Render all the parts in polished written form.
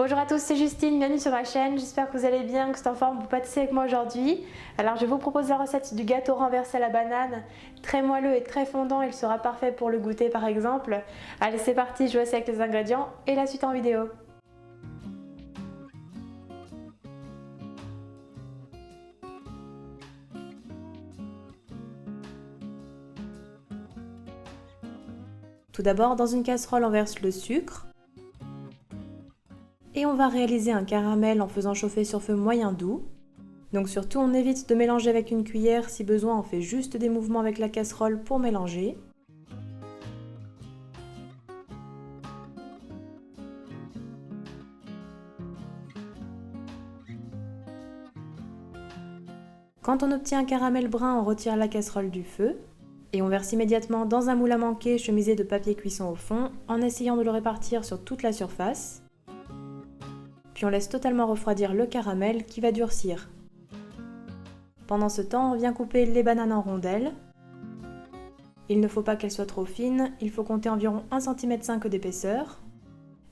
Bonjour à tous, c'est Justine, bienvenue sur ma chaîne, j'espère que vous allez bien, que vous êtes en forme pour pâtisser avec moi aujourd'hui. Alors je vous propose la recette du gâteau renversé à la banane, très moelleux et très fondant, il sera parfait pour le goûter par exemple. Allez c'est parti, je vous laisse avec les ingrédients et la suite en vidéo. Tout d'abord, dans une casserole, on verse le sucre. Et on va réaliser un caramel en faisant chauffer sur feu moyen doux. Donc surtout on évite de mélanger avec une cuillère, si besoin on fait juste des mouvements avec la casserole pour mélanger. Quand on obtient un caramel brun, on retire la casserole du feu. Et on verse immédiatement dans un moule à manquer chemisé de papier cuisson au fond, en essayant de le répartir sur toute la surface. Puis on laisse totalement refroidir le caramel qui va durcir. Pendant ce temps, on vient couper les bananes en rondelles. Il ne faut pas qu'elles soient trop fines, il faut compter environ 1,5 cm d'épaisseur.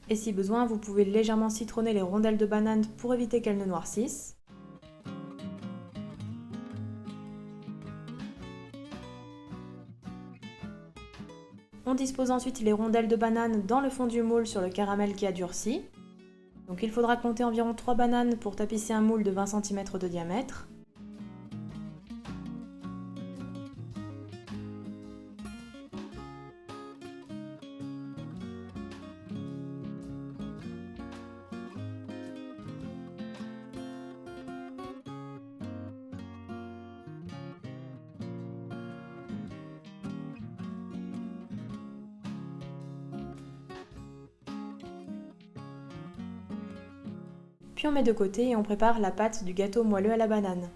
Et si besoin, vous pouvez légèrement citronner les rondelles de banane pour éviter qu'elles ne noircissent. On dispose ensuite les rondelles de banane dans le fond du moule sur le caramel qui a durci. Donc il faudra compter environ 3 bananes pour tapisser un moule de 20 cm de diamètre. Puis on met de côté et on prépare la pâte du gâteau moelleux à la banane.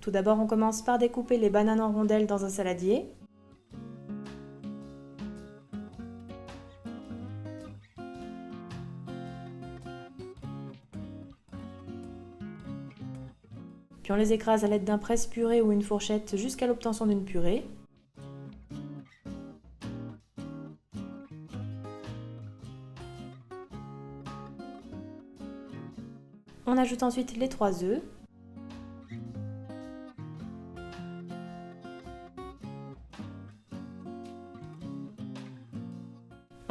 Tout d'abord, on commence par découper les bananes en rondelles dans un saladier. Puis on les écrase à l'aide d'un presse-purée ou une fourchette jusqu'à l'obtention d'une purée. On ajoute ensuite les 3 œufs.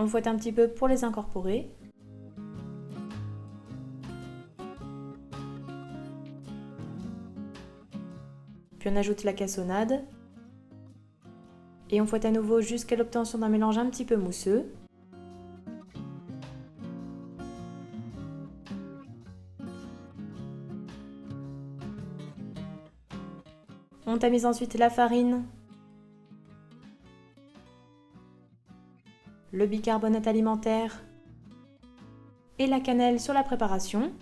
On fouette un petit peu pour les incorporer. Puis on ajoute la cassonade. Et on fouette à nouveau jusqu'à l'obtention d'un mélange un petit peu mousseux. On tamise ensuite la farine, le bicarbonate alimentaire et la cannelle sur la préparation.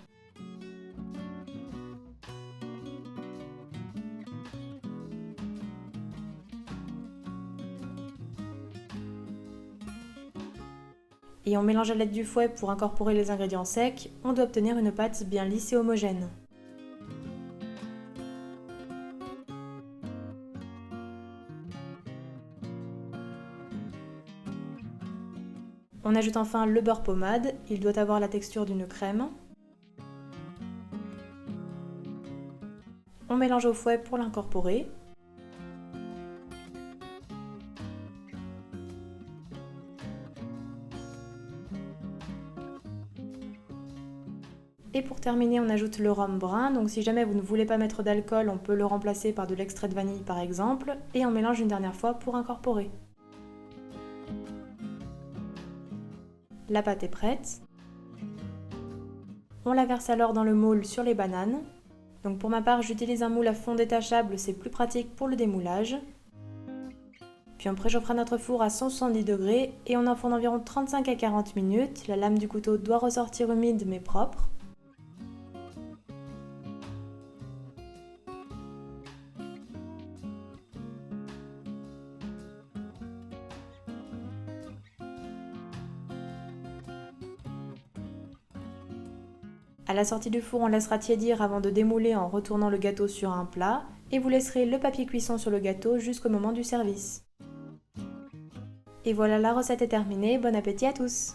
Et on mélange à l'aide du fouet pour incorporer les ingrédients secs. On doit obtenir une pâte bien lisse et homogène. On ajoute enfin le beurre pommade, il doit avoir la texture d'une crème. On mélange au fouet pour l'incorporer. Et pour terminer, on ajoute le rhum brun, donc si jamais vous ne voulez pas mettre d'alcool, on peut le remplacer par de l'extrait de vanille par exemple, et on mélange une dernière fois pour incorporer. La pâte est prête. On la verse alors dans le moule sur les bananes. Donc pour ma part, j'utilise un moule à fond détachable, c'est plus pratique pour le démoulage. Puis on préchauffera notre four à 170 degrés et on enfourne environ 35 à 40 minutes. La lame du couteau doit ressortir humide mais propre. À la sortie du four, on laissera tiédir avant de démouler en retournant le gâteau sur un plat et vous laisserez le papier cuisson sur le gâteau jusqu'au moment du service. Et voilà, la recette est terminée, bon appétit à tous!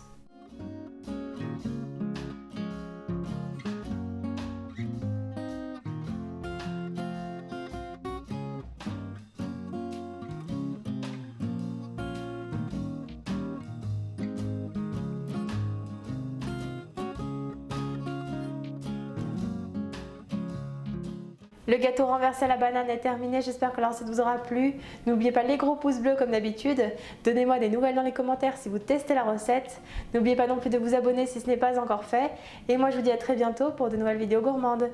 Le gâteau renversé à la banane est terminé, j'espère que la recette vous aura plu. N'oubliez pas les gros pouces bleus comme d'habitude. Donnez-moi des nouvelles dans les commentaires si vous testez la recette. N'oubliez pas non plus de vous abonner si ce n'est pas encore fait. Et moi je vous dis à très bientôt pour de nouvelles vidéos gourmandes.